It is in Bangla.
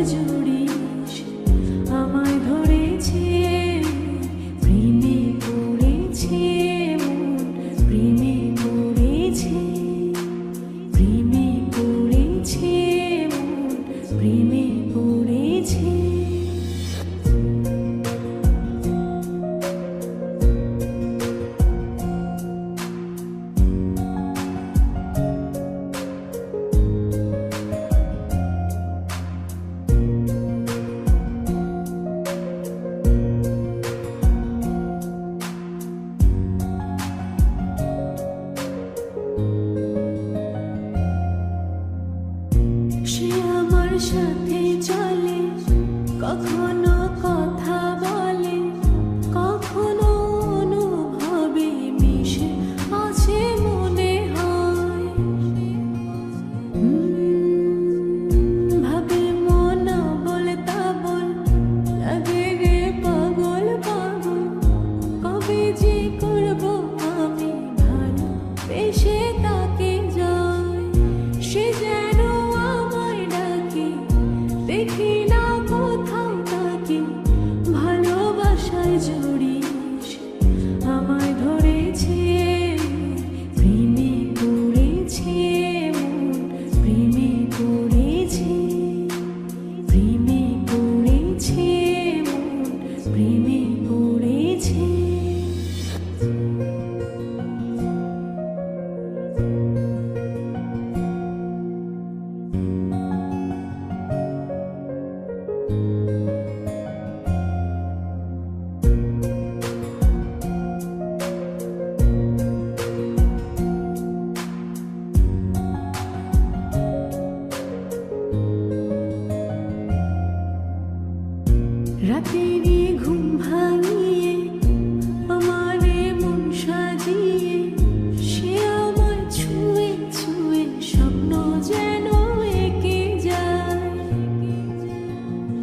জুড়িস আমায় ধরেছে প্রেমে পড়েছে মন প্রেমে পড়েছে প্রেমে পড়েছে মন প্রেমে পড়েছে সে আমার সাথে চলে কখনো কথা বলে কখনো অনুভবে মিশে আছে মনে হয় ভাবে মন বলতা বল লাগে রে পাগল পাগল কবে যে করবো আমি ভালো বেশে তাকে যায় সে যেন দেখি না কোথাও তাকে ভালোবাসায় জড়িস আমায় ধরেছে প্রেমে পড়েছে মন প্রেমে পড়েছে প্রেমে পড়েছে মন প্রেমে পড়েছে রাতে